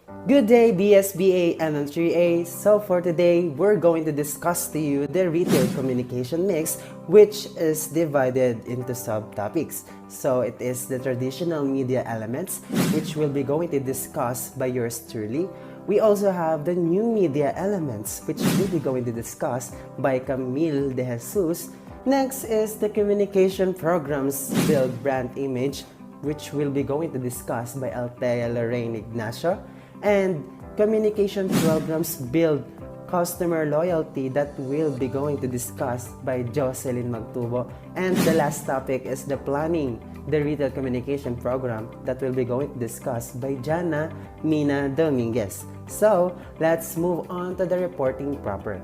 Good day, BSBA and 3A. So for today, we're going to discuss to you the retail communication mix, which is divided into subtopics. So it is the traditional media elements, which we'll be going to discuss by yours truly. We also have the new media elements, which we'll be going to discuss by Camille De Jesus. Next is the communication programs build brand image, which we'll be going to discuss by Althea Lorraine Ignacio, and communication programs build customer loyalty that we'll be going to discuss by Jocelyn Magtubo. And the last topic is the planning, the retail communication program that we'll be going to discuss by Jana Mina Dominguez. So let's move on to the reporting proper.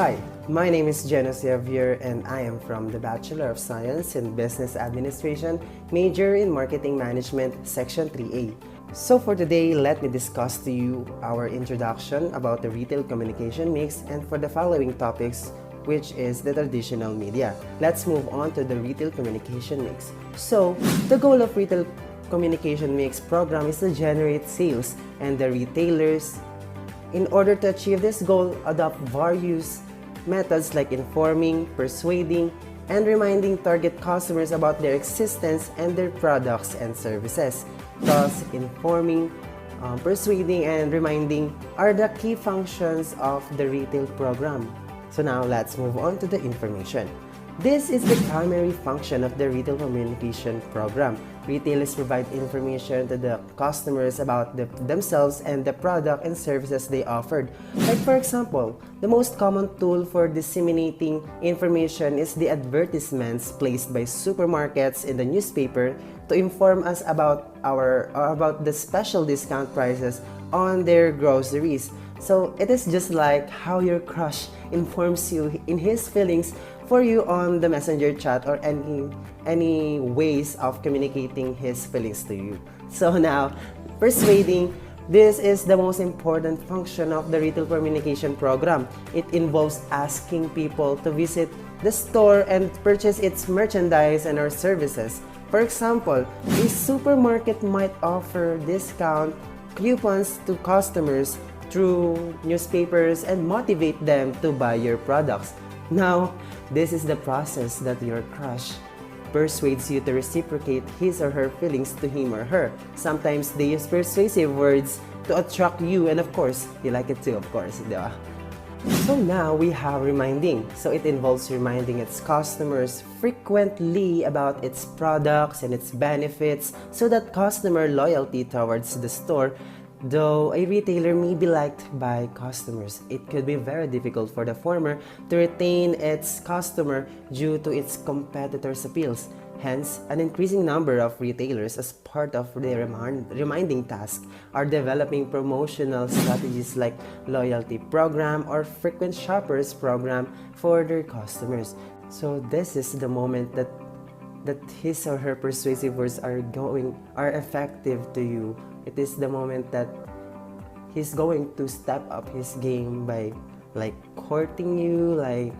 Hi, my name is Jeno Xavier and I am from the Bachelor of Science in Business Administration, major in Marketing Management, Section 3A. So for today, let me discuss to you our introduction about the retail communication mix and for the following topics, which is the traditional media. Let's move on to the retail communication mix. So, the goal of retail communication mix program is to generate sales, and the retailers, in order to achieve this goal, adopt various methods like informing, persuading, and reminding target customers about their existence and their products and services. Thus, informing, persuading, and reminding are the key functions of the retail program. So now let's move on to the information. This is the primary function of the retail communication program. Retailers provide information to the customers about themselves and the product and services they offered. Like for example, the most common tool for disseminating information is the advertisements placed by supermarkets in the newspaper to inform us about the special discount prices on their groceries. So it is just like how your crush informs you in his feelings for you on the messenger chat or any ways of communicating his feelings to you. So now, persuading, this is the most important function of the retail communication program. It involves asking people to visit the store and purchase its merchandise and or services. For example, a supermarket might offer discount coupons to customers through newspapers and motivate them to buy your products. Now, this is the process that your crush persuades you to reciprocate his or her feelings to him or her. Sometimes they use persuasive words to attract you, and of course, you like it too, of course, di ba? So now we have reminding. So it involves reminding its customers frequently about its products and its benefits so that customer loyalty towards the store. Though a retailer may be liked by customers, it could be very difficult for the former to retain its customer due to its competitors' appeals. Hence, an increasing number of retailers, as part of their reminding task, are developing promotional strategies like loyalty program or frequent shoppers program for their customers. So this is the moment that his or her persuasive words are effective to you. It is the moment that he's going to step up his game by like courting you, like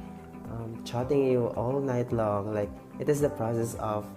chatting you all night long. Like it is the process of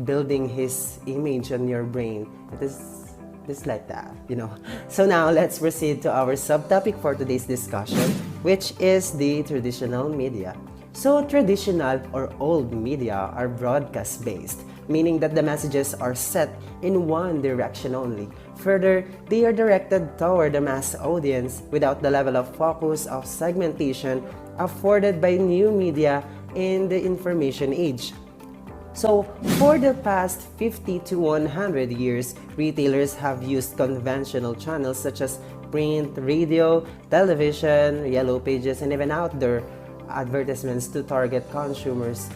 building his image on your brain. It is just like that, you know. So now let's proceed to our subtopic for today's discussion, which is the traditional media. So traditional or old media are broadcast based, meaning that the messages are set in one direction only. Further, they are directed toward the mass audience without the level of focus of segmentation afforded by new media in the information age. So, for the past 50 to 100 years, retailers have used conventional channels such as print, radio, television, yellow pages, and even outdoor advertisements to target consumers'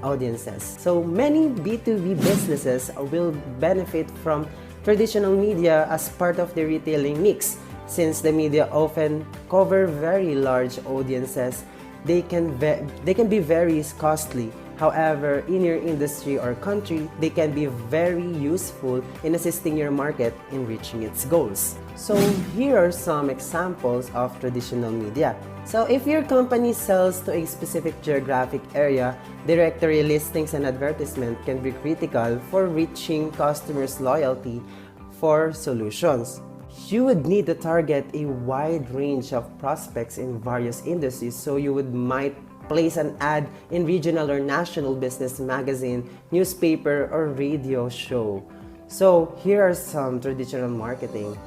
audiences. So many B2B businesses will benefit from traditional media as part of the retailing mix. Since the media often cover very large audiences, they can be very costly. However, in your industry or country, they can be very useful in assisting your market in reaching its goals. So here are some examples of traditional media. So if your company sells to a specific geographic area, directory listings and advertisement can be critical for reaching customers' loyalty for solutions. You would need to target a wide range of prospects in various industries, so you might place an ad in regional or national business magazine, newspaper, or radio show. So here are some traditional marketing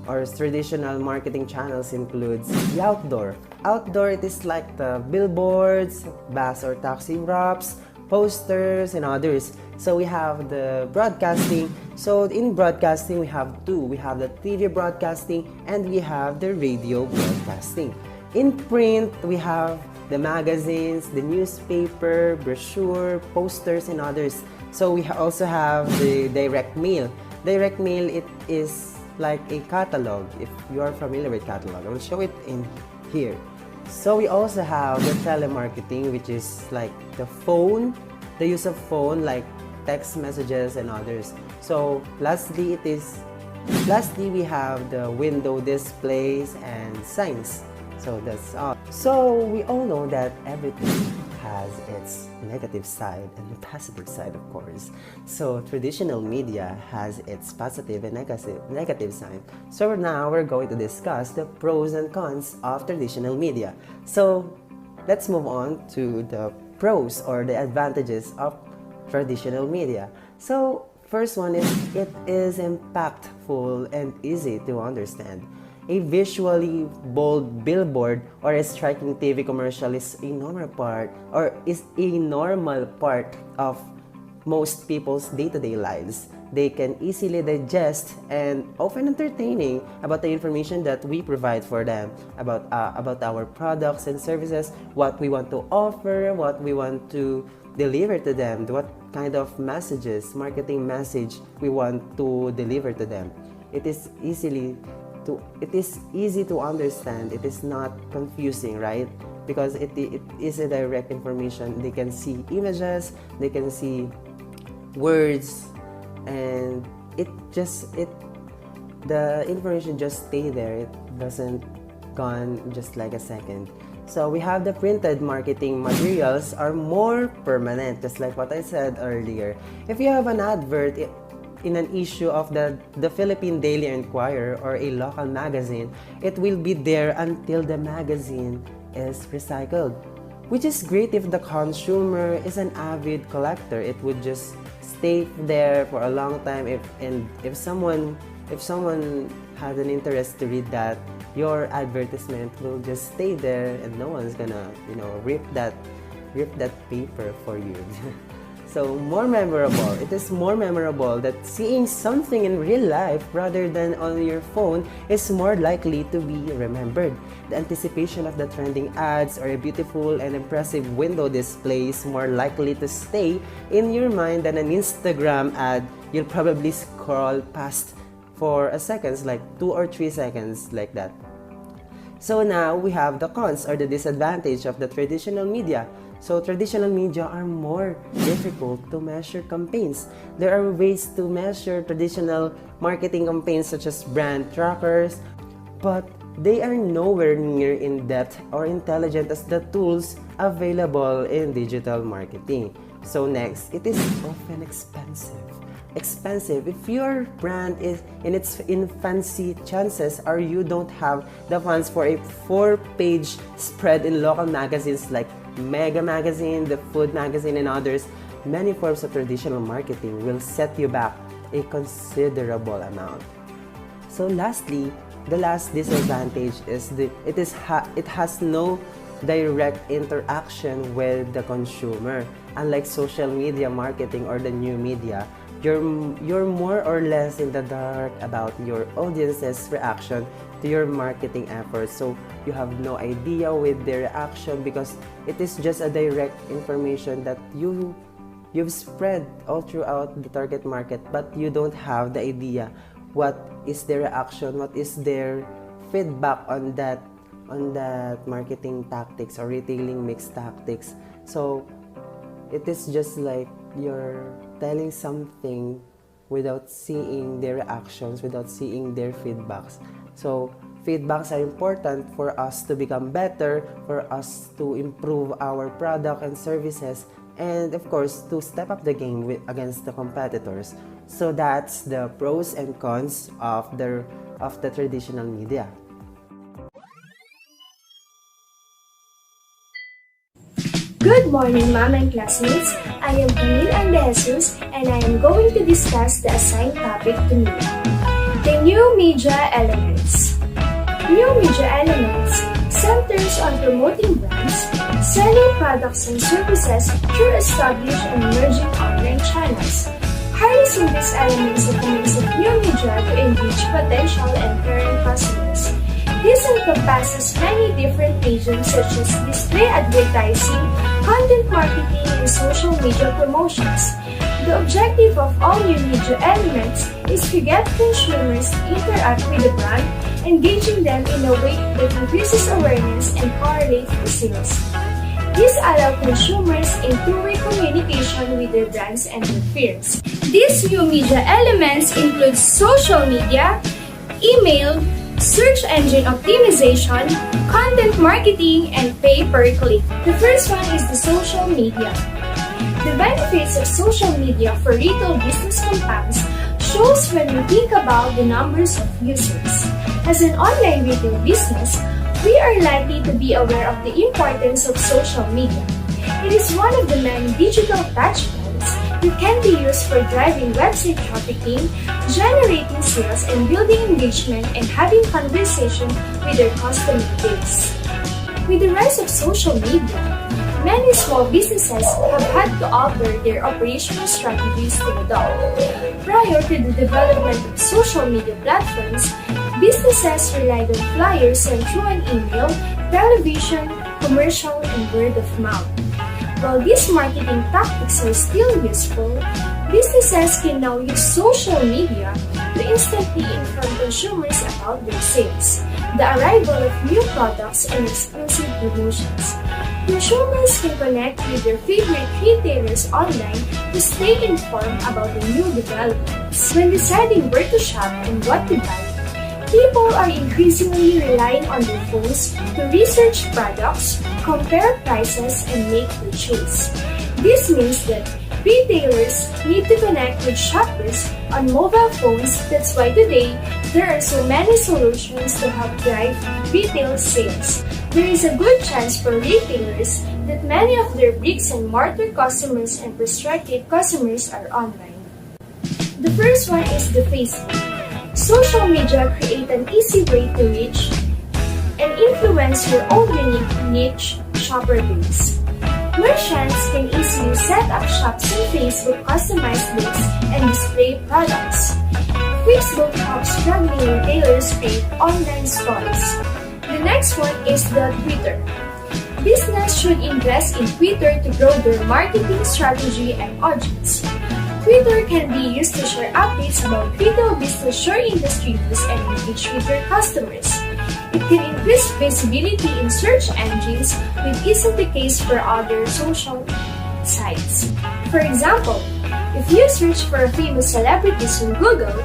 or traditional marketing channels includes the outdoor. Outdoor, it is like the billboards, bus or taxi wraps, posters, and others. So we have the broadcasting. So in broadcasting, we have two. We have the TV broadcasting and we have the radio broadcasting. In print, we have the magazines, the newspaper, brochure, posters, and others. So we also have the direct mail. Direct mail, it is like a catalog. If you are familiar with catalog, I will show it in here. So we also have the telemarketing, which is like the phone, the use of phone like text messages and others. So lastly, we have the window displays and signs. So that's all. So we all know that everything has its negative side and the positive side, of course. So traditional media has its positive and negative side. So now we're going to discuss the pros and cons of traditional media. So let's move on to the pros or the advantages of traditional media. So first one is it is impactful and easy to understand. A visually bold billboard or a striking TV commercial is a normal part of most people's day-to-day lives. They can easily digest and often entertaining about the information that we provide for them about our products and services, what we want to offer, what we want to deliver to them, what kind of marketing message we want to deliver to them. It is easy to understand. It is not confusing, right? Because it is a direct information. They can see images, they can see words, and the information just stay there. It doesn't gone just like a second. So we have the printed marketing materials are more permanent, just like what I said earlier. If you have an advert in an issue of the Philippine Daily Inquirer or a local magazine, it will be there until the magazine is recycled. Which is great if the consumer is an avid collector. It would just stay there for a long time. If someone has an interest to read that, your advertisement will just stay there and no one's gonna rip that paper for you. So more memorable. It is more memorable that seeing something in real life rather than on your phone is more likely to be remembered. The anticipation of the trending ads or a beautiful and impressive window display is more likely to stay in your mind than an Instagram ad you'll probably scroll past for a seconds, like 2 or 3 seconds like that. So now we have the cons or the disadvantage of the traditional media. So traditional media are more difficult to measure campaigns. There are ways to measure traditional marketing campaigns such as brand trackers, but they are nowhere near in-depth or intelligent as the tools available in digital marketing. So next, it is often expensive. If your brand is in its infancy, chances are you don't have the funds for a 4-page spread in local magazines like Mega Magazine, the Food Magazine, and others. Many forms of traditional marketing will set you back a considerable amount. So lastly, the last disadvantage is it has no direct interaction with the consumer. Unlike social media marketing or the new media, you're more or less in the dark about your audience's reaction to your marketing efforts. So you have no idea with their reaction because it is just a direct information that you've spread all throughout the target market, but you don't have the idea what is their reaction, what is their feedback on that marketing tactics or retailing mix tactics. So it is just like you're telling something without seeing their reactions, without seeing their feedbacks. So feedbacks are important for us to become better, for us to improve our product and services, and of course to step up the game against the competitors. So that's the pros and cons of the traditional media. Good morning, Mom and classmates. I am Camille Andejesus and I am going to discuss the assigned topic to me, the new media elements. New media elements centers on promoting brands, selling products and services through established and emerging online channels. Harnessing these elements of the mix of new media to engage potential and current customers. This encompasses many different mediums such as display advertising, content marketing, and social media promotions. The objective of all new media elements is to get consumers to interact with the brand, engaging them in a way that increases awareness and correlates with sales. This allows consumers in two-way communication with their brands and their peers. These new media elements include social media, email, search engine optimization, content marketing, and pay-per-click. The first one is the social media. The benefits of social media for retail business compounds shows when we think about the numbers of users. As an online retail business, we are likely to be aware of the importance of social media. It is one of the many digital touchpoints that can be used for driving website trafficking, generating sales, and building engagement and having conversation with their customer base. With the rise of social media, many small businesses have had to alter their operational strategies to adopt. Prior to the development of social media platforms, businesses relied on flyers sent through an email, television, commercial, and word of mouth. While these marketing tactics are still useful, businesses can now use social media to instantly inform consumers about their sales, the arrival of new products, and exclusive promotions. Consumers can connect with their favorite retailers online to stay informed about the new developments. When deciding where to shop and what to buy, people are increasingly relying on their phones to research products, compare prices, and make the choice. This means that retailers need to connect with shoppers on mobile phones. That's why today, there are so many solutions to help drive retail sales. There is a good chance for retailers that many of their bricks and mortar customers and prospective customers are online. The first one is the Facebook. Social media create an easy way to reach and influence your own unique niche shopper base. Merchants can easily set up shops on Facebook, customize links, and display products. Facebook helps struggling retailers create online stores. The next one is the Twitter. Business should invest in Twitter to grow their marketing strategy and audience. Twitter can be used to share updates about retail business, share industry news, and engage with their customers. It can increase visibility in search engines, which isn't the case for other social sites. For example, if you search for famous celebrities on Google,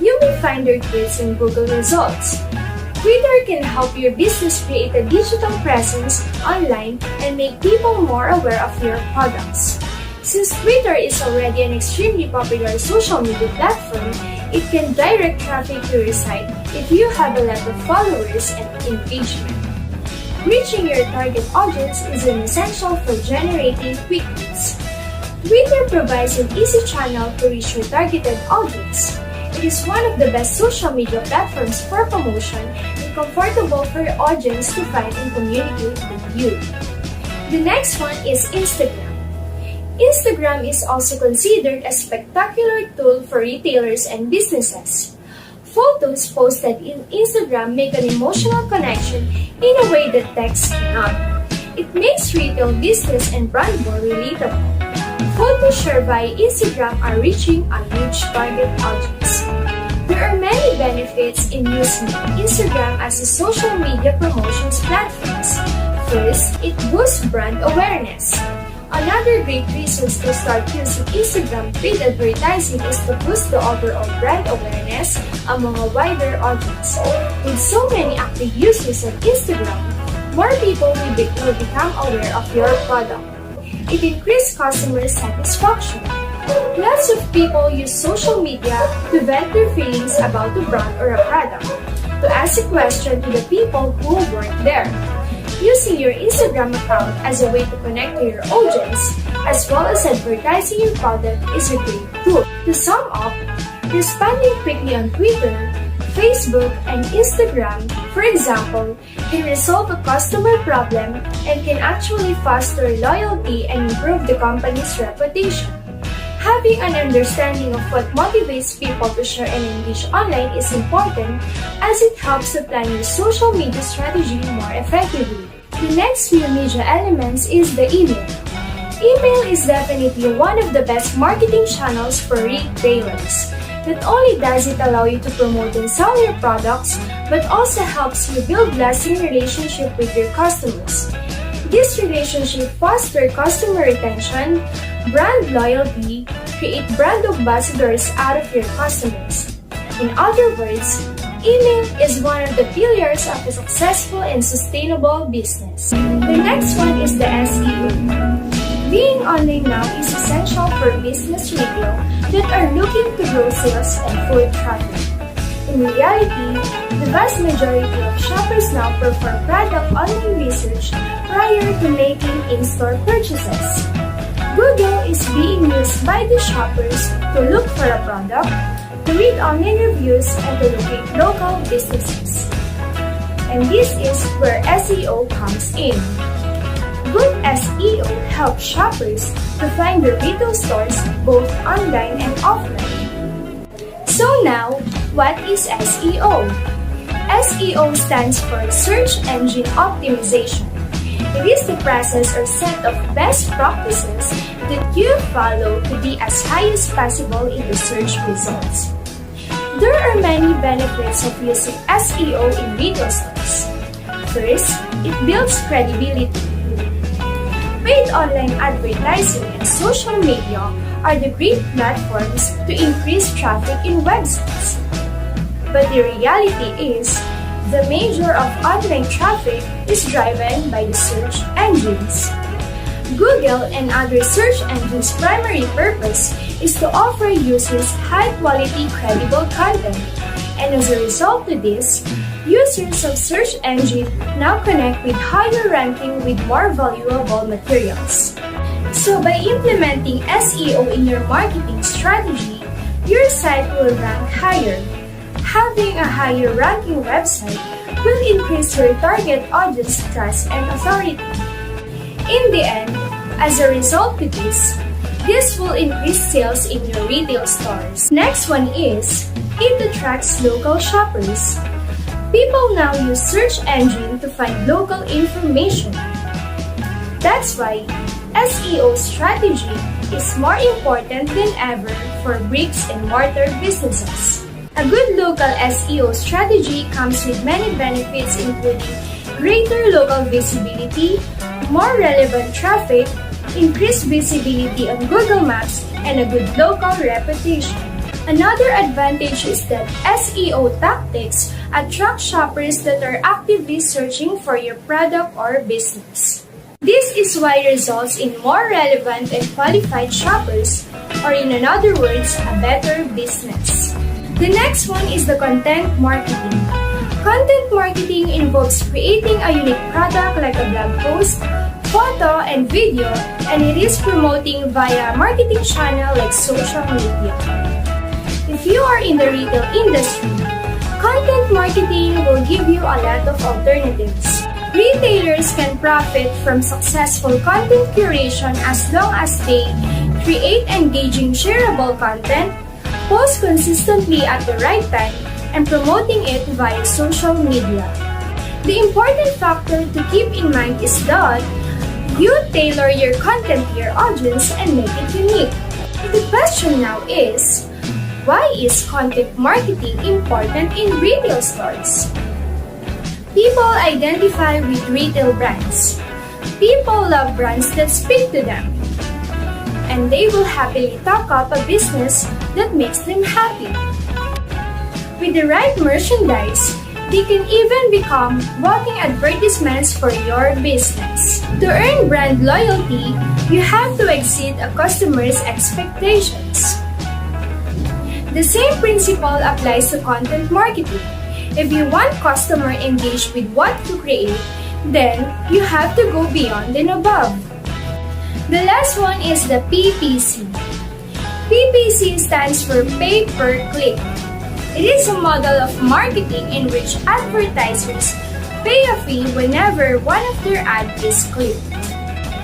you may find their tweets in Google results. Twitter can help your business create a digital presence online and make people more aware of your products. Since Twitter is already an extremely popular social media platform, it can direct traffic to your site if you have a lot of followers and engagement. Reaching your target audience is an essential for generating quick hits. Twitter provides an easy channel to reach your targeted audience. It is one of the best social media platforms for promotion and comfortable for your audience to find and communicate with you. The next one is Instagram. Instagram is also considered a spectacular tool for retailers and businesses. Photos posted in Instagram make an emotional connection in a way that text cannot. It makes retail business and brand more relatable. Photos shared by Instagram are reaching a huge target audience. There are many benefits in using Instagram as a social media promotions platform. First, it boosts brand awareness. Another great reason to start using Instagram paid advertising is to boost the overall brand awareness among a wider audience. With so many active users on Instagram, more people will become aware of your product. It increases customer satisfaction. Lots of people use social media to vent their feelings about a brand or a product, to ask a question to the people who work there. Using your Instagram account as a way to connect to your audience, as well as advertising your product, is a great tool. To sum up, responding quickly on Twitter, Facebook, and Instagram, for example, can resolve a customer problem and can actually foster loyalty and improve the company's reputation. Having an understanding of what motivates people to share and engage online is important, as it helps to plan your social media strategy more effectively. The next few media elements is the email. Email is definitely one of the best marketing channels for retailers. Not only does it allow you to promote and sell your products, but also helps you build lasting relationship with your customers. This relationship fosters customer retention, brand loyalty, create brand ambassadors out of your customers. In other words, email is one of the pillars of a successful and sustainable business. The next one is the SEO. Being online now is essential for business retail that are looking to grow sales and foot traffic. In reality, the vast majority of shoppers now perform product online research prior to making in-store purchases. Google is being used by the shoppers to look for a product, to read online reviews, and to locate local businesses. And this is where SEO comes in. Good SEO helps shoppers to find the retail stores both online and offline. So now, what is SEO? SEO stands for Search Engine Optimization. It is the process or set of best practices that you follow to be as high as possible in the search results. There are many benefits of using SEO in retail stores. First, it builds credibility. Paid online advertising and social media are the great platforms to increase traffic in websites. But the reality is, the major of online traffic is driven by the search engines. Google and other search engines' primary purpose is to offer users high-quality, credible content. And as a result of this, users of search engine now connect with higher ranking with more valuable materials. So by implementing SEO in your marketing strategy, your site will rank higher. Having a higher ranking website will increase your target audience trust and authority. In the end, as a result of this will increase sales in your retail stores. Next one is, it attracts local shoppers. People now use search engine to find local information. That's why SEO strategy is more important than ever for bricks and mortar businesses. A good local SEO strategy comes with many benefits, including greater local visibility, more relevant traffic, increased visibility on Google Maps, and a good local reputation. Another advantage is that SEO tactics attract shoppers that are actively searching for your product or business. This is why results in more relevant and qualified shoppers, or in other words, a better business. The next one is the content marketing. Content marketing involves creating a unique product like a blog post, photo, and video, and it is promoting via marketing channel like social media. If you are in the retail industry, content marketing will give you a lot of alternatives. Retailers can profit from successful content curation as long as they create engaging, shareable content, post consistently at the right time, and promoting it via social media. The important factor to keep in mind is that you tailor your content to your audience and make it unique. The question now is, why is content marketing important in retail stores? People identify with retail brands. People love brands that speak to them, and they will happily talk up a business that makes them happy. With the right merchandise, they can even become walking advertisements for your business. To earn brand loyalty, you have to exceed a customer's expectations. The same principle applies to content marketing. If you want customer engaged with what you create, then you have to go beyond and above. The last one is the PPC. PPC stands for pay per click. It is a model of marketing in which advertisers pay a fee whenever one of their ads is clicked.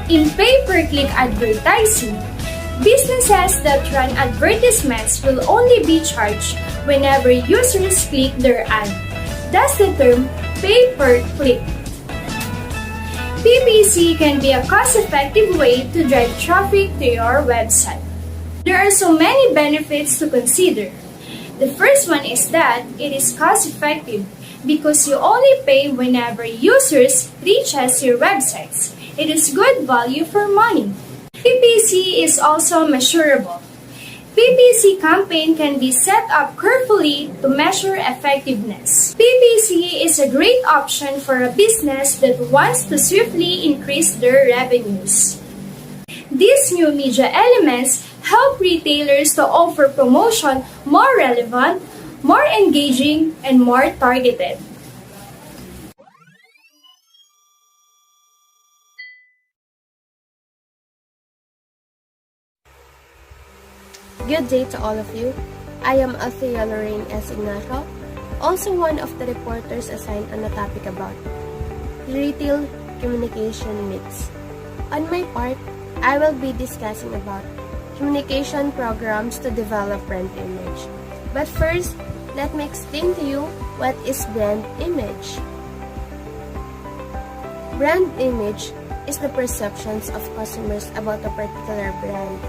In pay-per-click advertising, businesses that run advertisements will only be charged whenever users click their ad. Thus the term pay-per-click. PPC can be a cost-effective way to drive traffic to your website. There are so many benefits to consider. The first one is that it is cost-effective because you only pay whenever users reaches your websites. It is good value for money. PPC is also measurable. PPC campaign can be set up carefully to measure effectiveness. PPC is a great option for a business that wants to swiftly increase their revenues. These new media elements help retailers to offer promotion more relevant, more engaging, and more targeted. Good day to all of you. I am Althea Lorraine S. Ignacio, also one of the reporters assigned on the topic about retail communication mix. On my part, I will be discussing about communication programs to develop brand image. But first, let me explain to you what is brand image. Brand image is the perceptions of customers about a particular brand.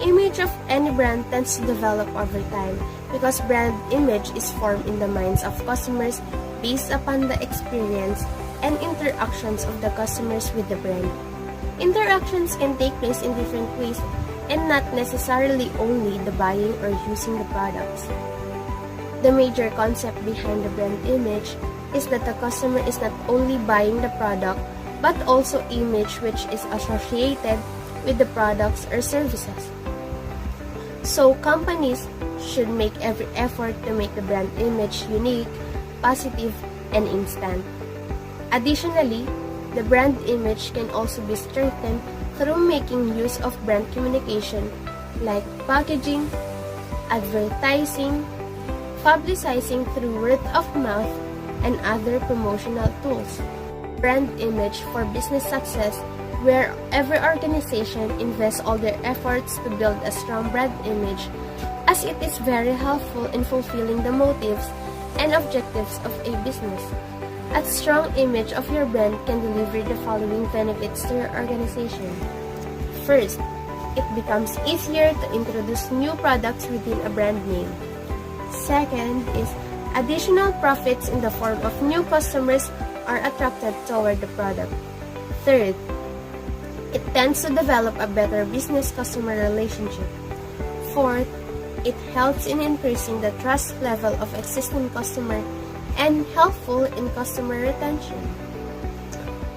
Image of any brand tends to develop over time because brand image is formed in the minds of customers based upon the experience and interactions of the customers with the brand. Interactions can take place in different ways and not necessarily only the buying or using the products. The major concept behind the brand image is that the customer is not only buying the product but also image which is associated with the products or services. So companies should make every effort to make the brand image unique, positive, and instant. Additionally, the brand image can also be strengthened through making use of brand communication like packaging, advertising, publicizing through word of mouth, and other promotional tools. Brand image for business success, where every organization invests all their efforts to build a strong brand image, as it is very helpful in fulfilling the motives and objectives of a business. A strong image of your brand can deliver the following benefits to your organization. First, it becomes easier to introduce new products within a brand name. Second is additional profits in the form of new customers are attracted toward the product. Third, it tends to develop a better business-customer relationship. Fourth, it helps in increasing the trust level of existing customer and helpful in customer retention.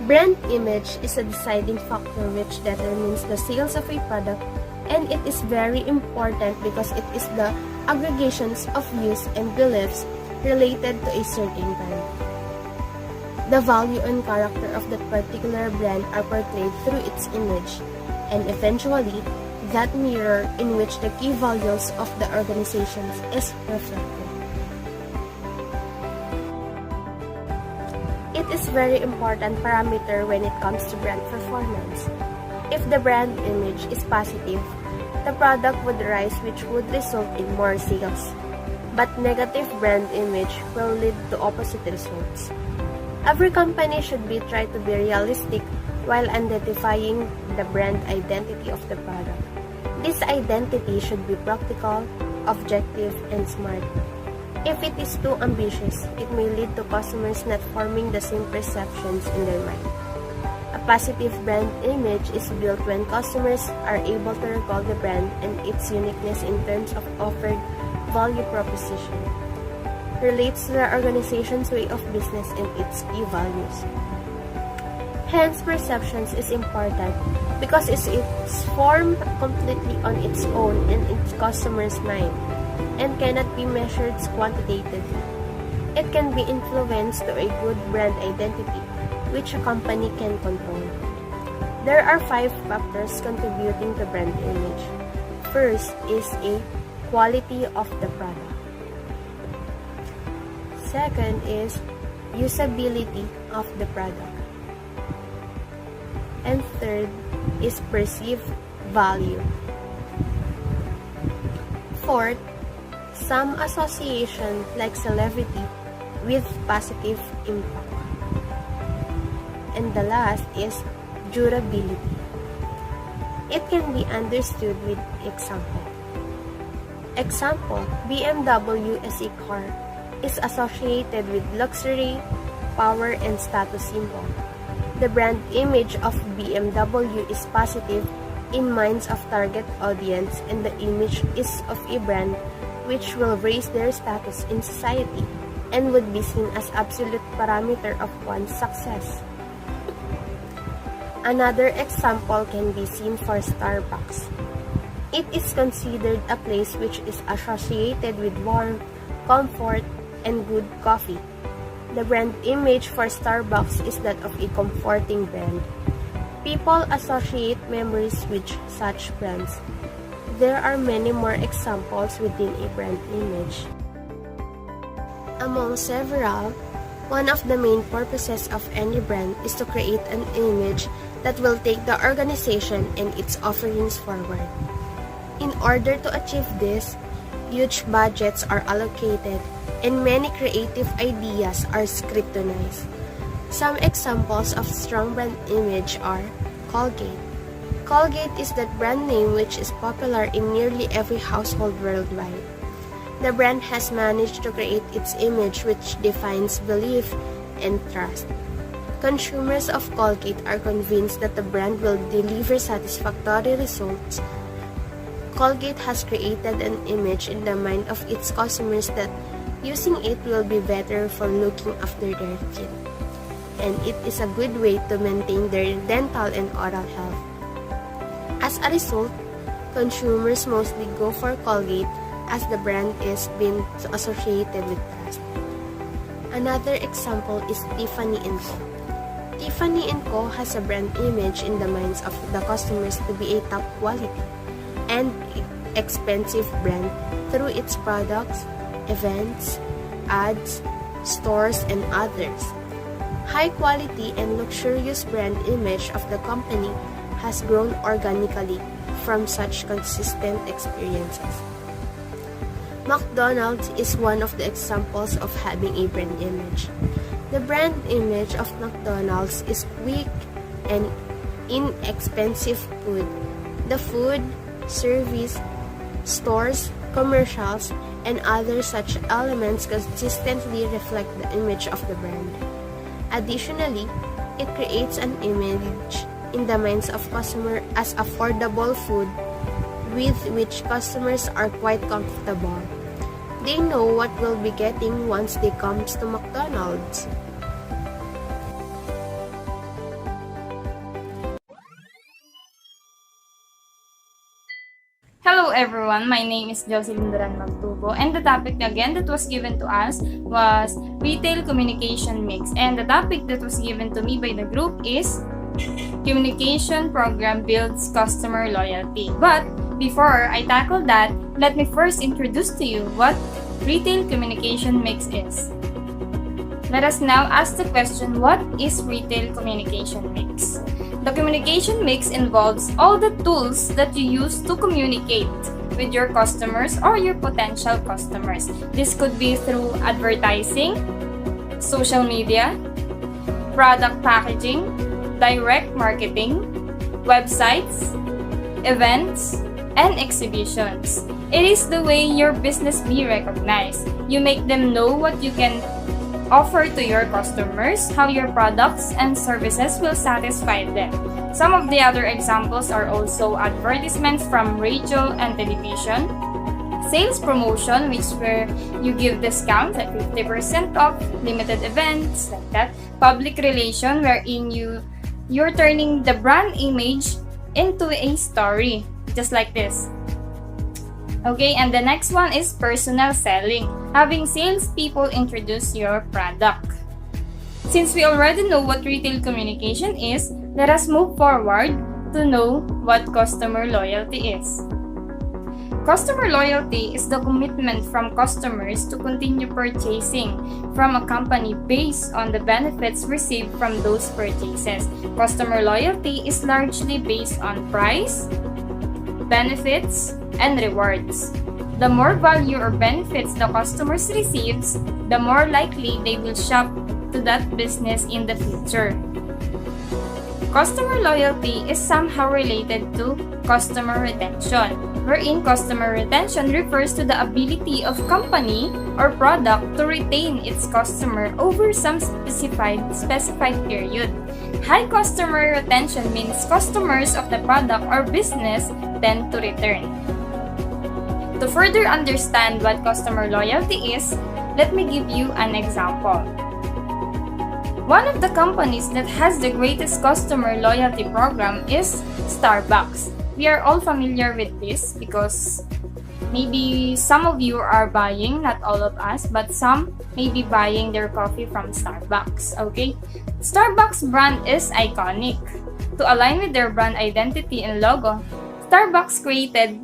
Brand image is a deciding factor which determines the sales of a product, and it is very important because it is the aggregations of views and beliefs related to a certain brand. The value and character of that particular brand are portrayed through its image, and eventually, that mirror in which the key values of the organizations is reflected. It is very important parameter when it comes to brand performance. If the brand image is positive, the product would rise, which would result in more sales. But negative brand image will lead to opposite results. Every company should be try to be realistic while identifying the brand identity of the product. This identity should be practical, objective, and smart. If it is too ambitious, it may lead to customers not forming the same perceptions in their mind. A positive brand image is built when customers are able to recall the brand and its uniqueness in terms of offered value proposition, relates to the organization's way of business and its key values. Hence, perceptions is important because it's formed completely on its own in its customer's mind and cannot be measured quantitatively. It can be influenced to a good brand identity, which a company can control. There are 5 factors contributing to brand image. First is a quality of the product. Second is usability of the product. And third is perceived value. Fourth, some association like celebrity with positive impact. And the last is durability. It can be understood with example. Example, BMW as a car is associated with luxury, power, and status symbol. The brand image of BMW is positive in minds of target audience, and the image is of a brand which will raise their status in society and would be seen as absolute parameter of one's success. Another example can be seen for Starbucks. It is considered a place which is associated with warmth, comfort, and good coffee. The brand image for Starbucks is that of a comforting brand. People associate memories with such brands. There are many more examples within a brand image. Among several, one of the main purposes of any brand is to create an image that will take the organization and its offerings forward. In order to achieve this, huge budgets are allocated and many creative ideas are scrutinized. Some examples of strong brand image are Colgate. Colgate is that brand name which is popular in nearly every household worldwide. The brand has managed to create its image which defines belief and trust. Consumers of Colgate are convinced that the brand will deliver satisfactory results. Colgate has created an image in the mind of its customers that using it will be better for looking after their teeth, and it is a good way to maintain their dental and oral health. As a result, consumers mostly go for Colgate as the brand is being associated with trust. Another example is Tiffany & Co. Tiffany & Co. has a brand image in the minds of the customers to be a top quality and expensive brand through its products, events, ads, stores, and others. High quality and luxurious brand image of the company has grown organically from such consistent experiences. McDonald's is one of the examples of having a brand image. The brand image of McDonald's is quick and inexpensive food. The food, service, stores, commercials, and other such elements consistently reflect the image of the brand. Additionally, it creates an image in the minds of customers as affordable food with which customers are quite comfortable. They know what they'll be getting once they come to McDonald's. Hello everyone, my name is Jocelyn Duran Magtubo, and the topic again that was given to us was Retail Communication Mix, and the topic that was given to me by the group is Communication Program Builds Customer Loyalty. But before I tackle that, let me first introduce to you what Retail Communication Mix is. Let us now ask the question, what is Retail Communication Mix? The communication mix involves all the tools that you use to communicate with your customers or your potential customers. This could be through advertising, social media, product packaging, direct marketing, websites, events, and exhibitions. It is the way your business be recognized. You make them know what you can offer to your customers, how your products and services will satisfy them. Some of the other examples are also advertisements from radio and television, sales promotion, which where you give discounts at 50% off, limited events like that, public relation, wherein you're turning the brand image into a story, just like this. Okay, and the next one is personal selling, having salespeople introduce your product. Since we already know what retail communication is, let us move forward to know what customer loyalty is. Customer loyalty is the commitment from customers to continue purchasing from a company based on the benefits received from those purchases. Customer loyalty is largely based on price, benefits, and rewards. The more value or benefits the customers receives, the more likely they will shop to that business in the future. Customer loyalty is somehow related to customer retention, wherein customer retention refers to the ability of company or product to retain its customer over some specified period. High customer retention means customers of the product or business tend to return. To further understand what customer loyalty is, let me give you an example. One of the companies that has the greatest customer loyalty program is Starbucks. We are all familiar with this because maybe some of you are buying, not all of us, but some may be buying their coffee from Starbucks, okay? Starbucks brand is iconic. To align with their brand identity and logo, Starbucks created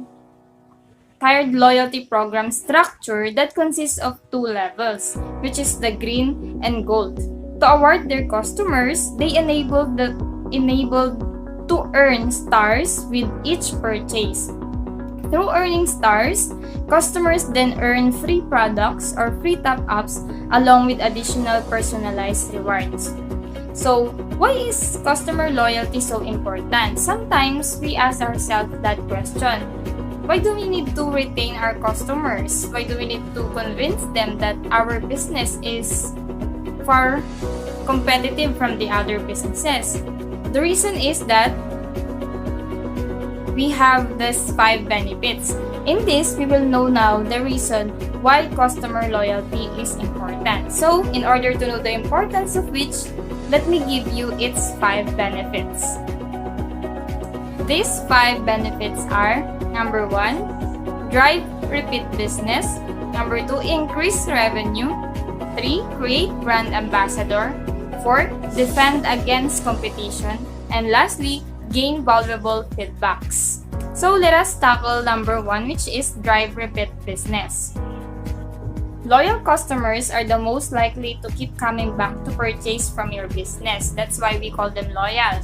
tiered loyalty program structure that consists of 2 levels, which is the green and gold. To award their customers, they enabled to earn stars with each purchase. Through earning stars, customers then earn free products or free top-ups along with additional personalized rewards. So, why is customer loyalty so important? Sometimes we ask ourselves that question. Why do we need to retain our customers? Why do we need to convince them that our business is far competitive from the other businesses? The reason is that we have these 5 benefits. In this, we will know now the reason why customer loyalty is important. So, in order to know the importance of which, let me give you its 5 benefits. These 5 benefits are: number 1, drive repeat business. Number 2, increase revenue. 3, create brand ambassador. 4, defend against competition. And lastly, gain valuable feedbacks. So let us tackle number 1, which is drive repeat business. Loyal customers are the most likely to keep coming back to purchase from your business. That's why we call them loyal.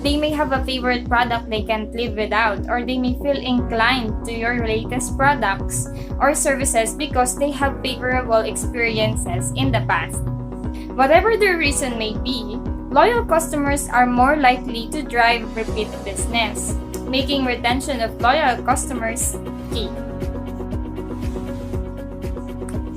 They may have a favorite product they can't live without, or they may feel inclined to your latest products or services because they have favorable experiences in the past. Whatever the reason may be, loyal customers are more likely to drive repeat business, making retention of loyal customers key.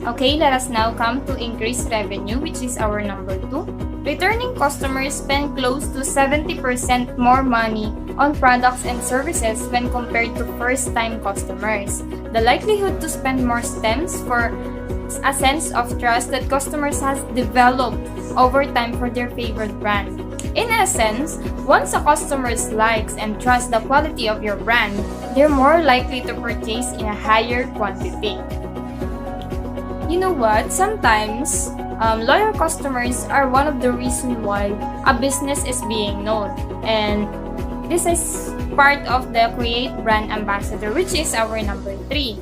Okay, let us now come to increase revenue, which is our number 2. Returning customers spend close to 70% more money on products and services when compared to first-time customers. The likelihood to spend more stems for a sense of trust that customers has developed over time for their favorite brand. In essence, once a customer likes and trusts the quality of your brand, they're more likely to purchase in a higher quantity. You know what? Sometimes, loyal customers are one of the reasons why a business is being known. And this is part of the Create Brand Ambassador, which is our number 3.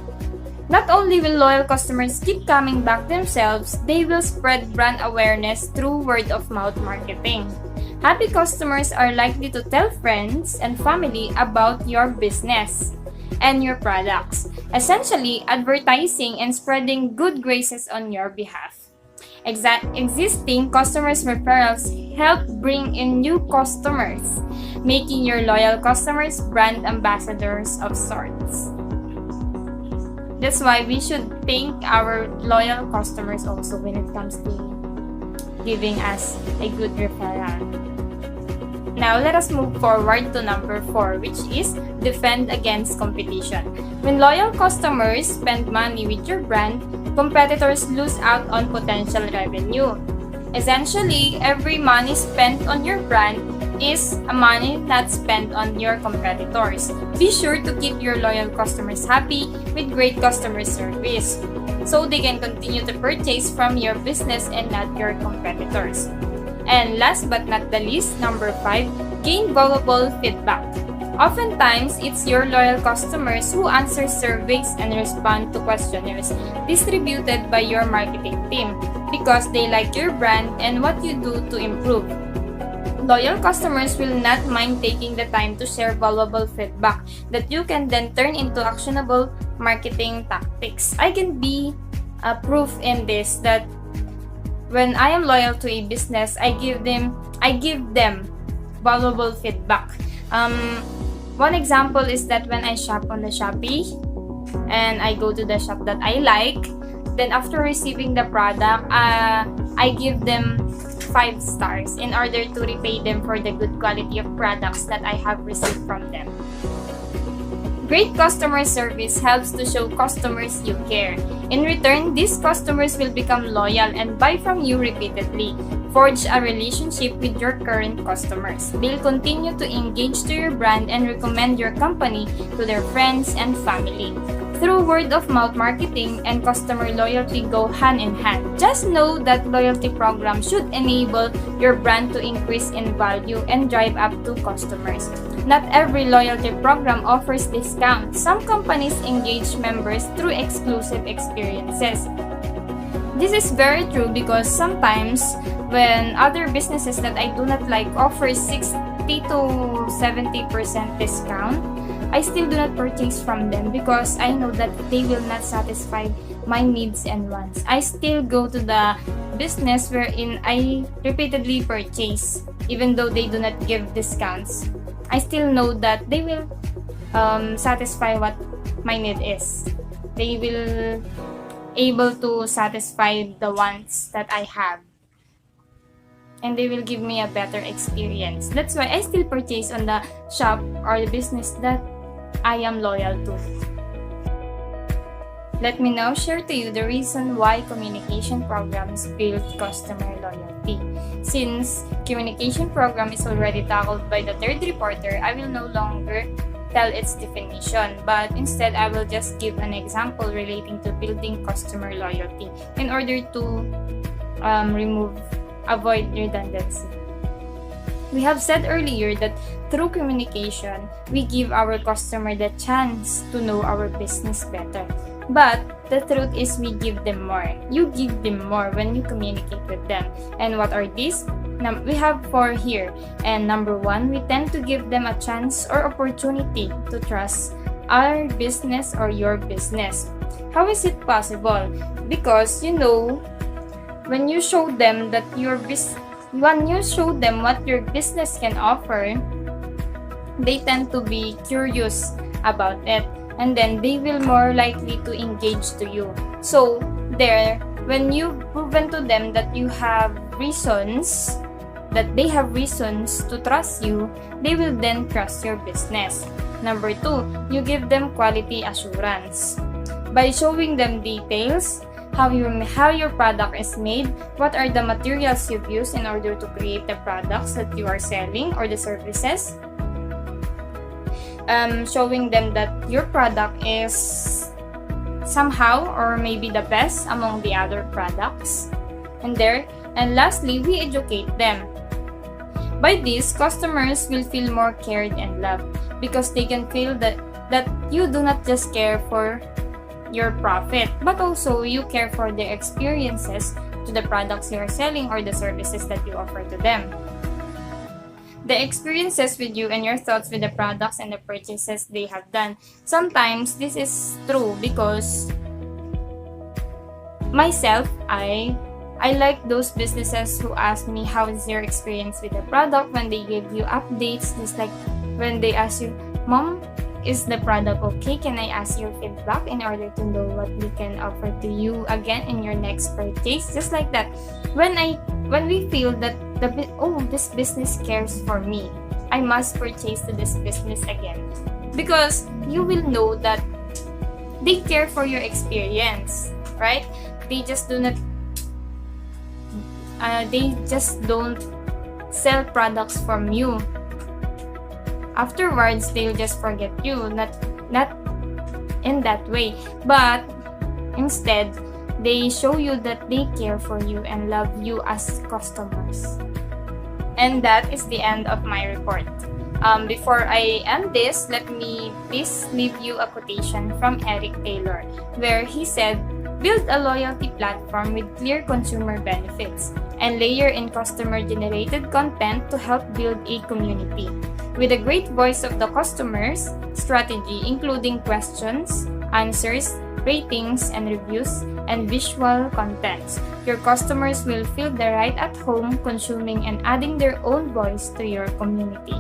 Not only will loyal customers keep coming back themselves, they will spread brand awareness through word-of-mouth marketing. Happy customers are likely to tell friends and family about your business and your products, essentially advertising and spreading good graces on your behalf. Existing customers' referrals help bring in new customers, making your loyal customers brand ambassadors of sorts. That's why we should thank our loyal customers also when it comes to giving us a good referral. Now, let us move forward to number 4, which is defend against competition. When loyal customers spend money with your brand, competitors lose out on potential revenue. Essentially, every money spent on your brand is a money not spent on your competitors. Be sure to keep your loyal customers happy with great customer service so they can continue to purchase from your business and not your competitors. And last but not the least, number 5, gain valuable feedback. Oftentimes, it's your loyal customers who answer surveys and respond to questionnaires distributed by your marketing team because they like your brand and what you do to improve. Loyal customers will not mind taking the time to share valuable feedback that you can then turn into actionable marketing tactics. I can be a proof in this that when I am loyal to a business, I give them valuable feedback. One example is that when I shop on the Shopee and I go to the shop that I like, then after receiving the product, I give them 5 stars in order to repay them for the good quality of products that I have received from them. Great customer service helps to show customers you care. In return, these customers will become loyal and buy from you repeatedly. Forge a relationship with your current customers. They'll continue to engage to your brand and recommend your company to their friends and family. Through word-of-mouth marketing and customer loyalty go hand in hand. Just know that loyalty program should enable your brand to increase in value and drive up to customers. Not every loyalty program offers discounts. Some companies engage members through exclusive experiences. This is very true because sometimes when other businesses that I do not like offer 60 to 70% discount, I still do not purchase from them because I know that they will not satisfy my needs and wants. I still go to the business wherein I repeatedly purchase even though they do not give discounts. I still know that they will satisfy what my need is. They will able to satisfy the wants that I have. And they will give me a better experience. That's why I still purchase on the shop or the business that I am loyal to. Let me now share to you the reason why communication programs build customer loyalty. Since communication program is already tackled by the third reporter, I will no longer tell its definition, but instead I will just give an example relating to building customer loyalty in order to avoid redundancy. We have said earlier that through communication, we give our customer the chance to know our business better. But the truth is we give them more. You give them more when you communicate with them. And what are these? We have 4 here. And number 1, we tend to give them a chance or opportunity to trust our business or your business. How is it possible? Because when you show them that when you show them what your business can offer, they tend to be curious about it, and then they will more likely to engage to you. So when you've proven to them that you have reasons, that they have reasons to trust you, they will then trust your business. Number 2, you give them quality assurance. By showing them details, how your product is made, what are the materials you've used in order to create the products that you are selling or the services. Showing them that your product is somehow or maybe the best among the other products. And lastly, we educate them. By this, customers will feel more cared and loved because they can feel that you do not just care for your profit, but also you care for their experiences to the products you are selling or the services that you offer to them. The experiences with you and your thoughts with the products and the purchases they have done. Sometimes this is true because myself, I like those businesses who ask me how is your experience with the product, when they give you updates, just like when they ask you, Mom, is the product okay? Can I ask your feedback in order to know what we can offer to you again in your next purchase? Just like that. When when we feel that this business cares for me, I must purchase to this business again. Because you will know that they care for your experience, right? They just don't sell products from you. Afterwards, they'll just forget you, not in that way, but instead they show you that they care for you and love you as customers. And that is the end of my report. Before I end this, let me please leave you a quotation from Eric Taylor, where he said, "Build a loyalty platform with clear consumer benefits and layer in customer-generated content to help build a community. With a great voice of the customers, strategy including questions, answers, ratings and reviews, and visual contents, your customers will feel the right at home consuming and adding their own voice to your community."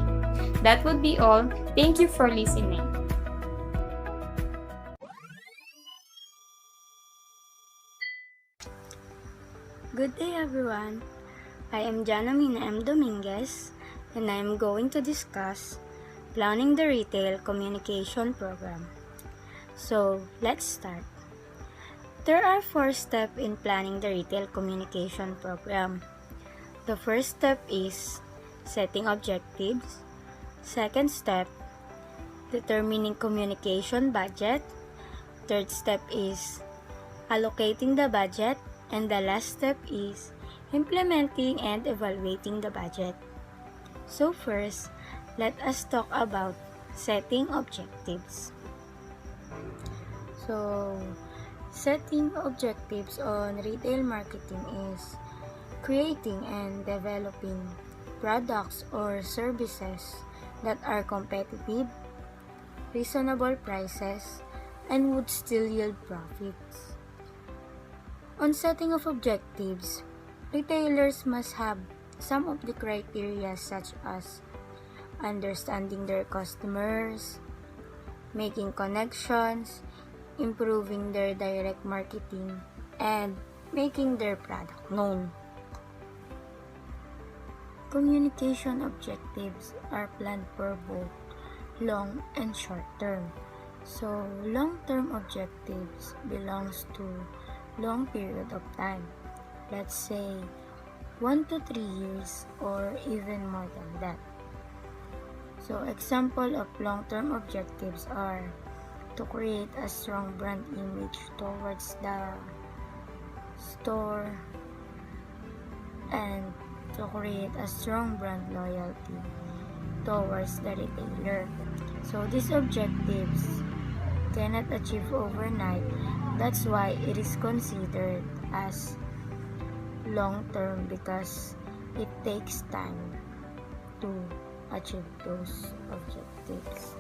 That would be all. Thank you for listening. Good day everyone. I am Janamina M. Dominguez and I am going to discuss planning the retail communication program. So, let's start. There are 4 steps in planning the retail communication program. The first step is setting objectives. Second step, determining communication budget. Third step is allocating the budget. And the last step is implementing and evaluating the budget. So first, let us talk about setting objectives. So, setting objectives on retail marketing is creating and developing products or services that are competitive, reasonable prices, and would still yield profits. On setting of objectives, retailers must have some of the criteria such as understanding their customers, making connections, improving their direct marketing, and making their product known. Communication objectives are planned for both long and short term. So, long-term objectives belongs to long period of time. Let's say 1 to 3 years or even more than that. So, example of long-term objectives are to create a strong brand image towards the store and to create a strong brand loyalty towards the retailer. So these objectives cannot achieve overnight. That's why it is considered as long-term because it takes time to achieve those objectives.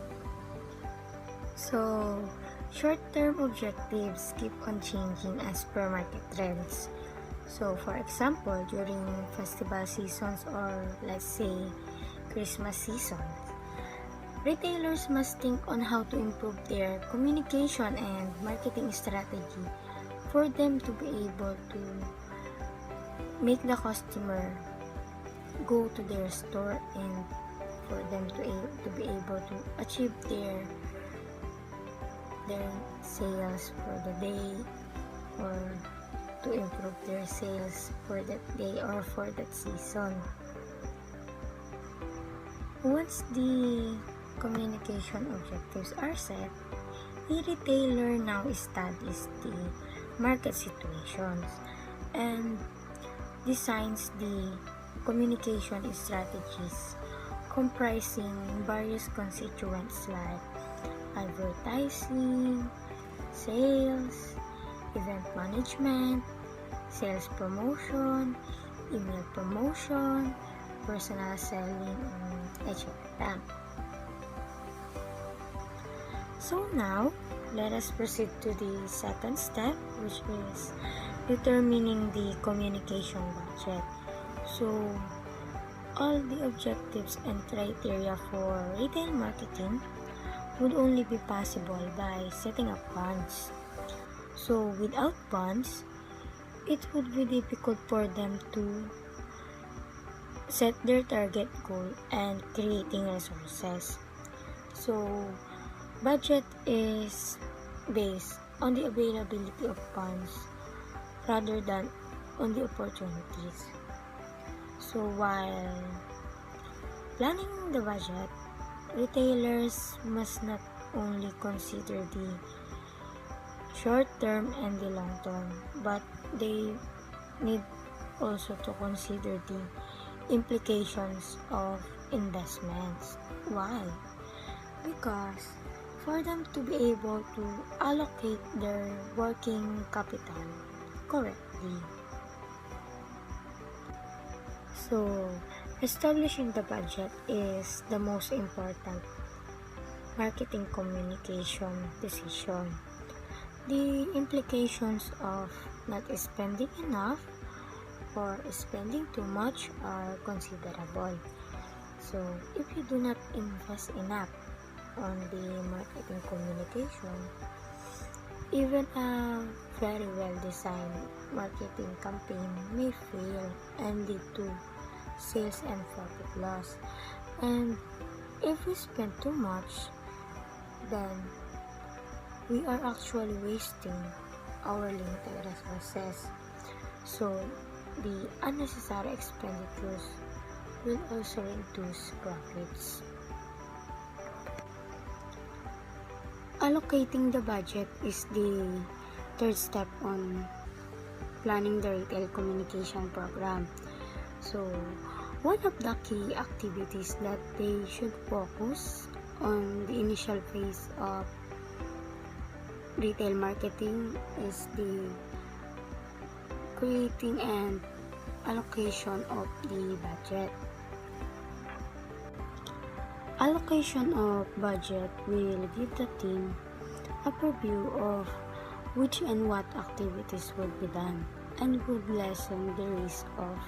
So short-term objectives keep on changing as per market trends. So, for example, during festival seasons or let's say Christmas season, retailers must think on how to improve their communication and marketing strategy for them to be able to make the customer go to their store and for them to be able to achieve their sales for the day or to improve their sales for that day or for that season. Once the communication objectives are set, the retailer now establishes the market situations and designs the communication strategies comprising various constituents like advertising, sales, event management, sales promotion, email promotion, personal selling, etc. So now, let us proceed to the second step, which is determining the communication budget. So, all the objectives and criteria for retail marketing would only be possible by setting up funds. So, without funds, it would be difficult for them to set their target goal and creating resources. So, budget is based on the availability of funds rather than on the opportunities. So, while planning the budget, retailers must not only consider the short term and the long term, but they need also to consider the implications of investments. Why? Because for them to be able to allocate their working capital correctly. So, establishing the budget is the most important marketing communication decision. The implications of not spending enough or spending too much are considerable. So, if you do not invest enough on the marketing communication, even a very well-designed marketing campaign may fail and lead to sales and profit loss. And if we spend too much, then we are actually wasting our limited resources. So, the unnecessary expenditures will also reduce profits. Allocating the budget is the third step on planning the retail communication program. So, one of the key activities that they should focus on the initial phase of retail marketing is the creating and allocation of the budget. Allocation of budget will give the team a preview of which and what activities would be done and would lessen the risk of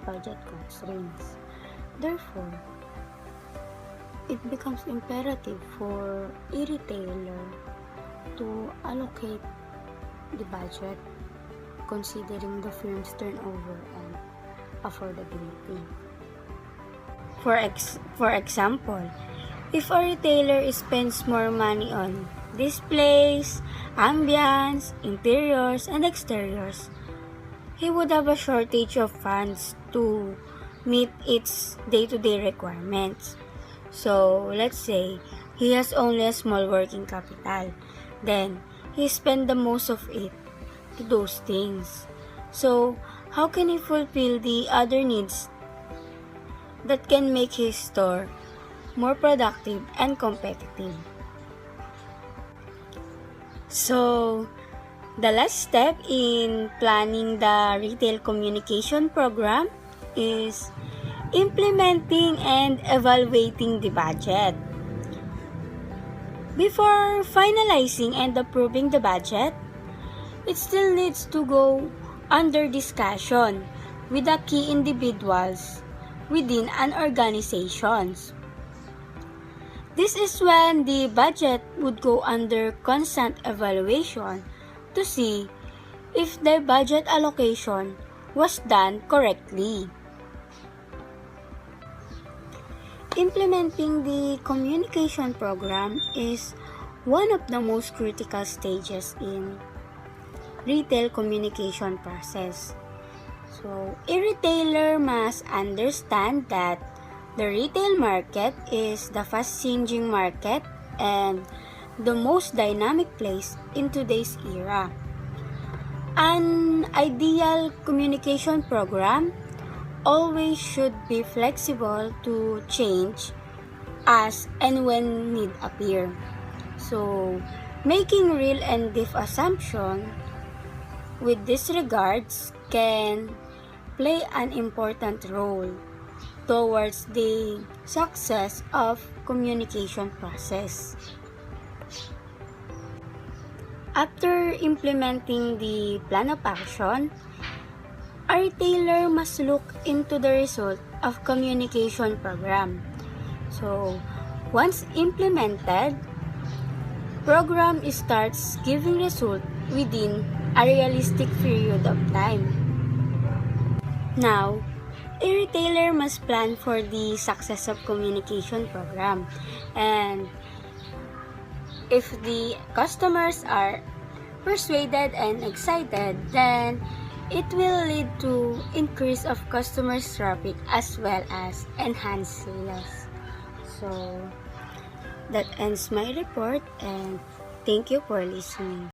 budget constraints. Therefore, it becomes imperative for a retailer to allocate the budget considering the firm's turnover and affordability. For example, if a retailer spends more money on displays, ambience, interiors, and exteriors, he would have a shortage of funds to meet its day-to-day requirements. So, let's say he has only a small working capital. Then, he spends the most of it to those things. So, how can he fulfill the other needs that can make his store more productive and competitive? So, the last step in planning the retail communication program is implementing and evaluating the budget. Before finalizing and approving the budget, it still needs to go under discussion with the key individuals within an organization. This is when the budget would go under constant evaluation to see if the budget allocation was done correctly. Implementing the communication program is one of the most critical stages in retail communication process. So, a retailer must understand that the retail market is the fast-changing market and the most dynamic place in today's era. An ideal communication program always should be flexible to change as and when need appear. So, making real and deep assumption with these regards can play an important role towards the success of communication process. After implementing the plan of action, a retailer must look into the result of communication program. So, once implemented, program starts giving result within a realistic period of time. Now, A retailer must plan for the success of communication program, and if the customers are persuaded and excited, then it will lead to increase of customers traffic as well as enhanced sales. So that ends my report, and thank you for listening.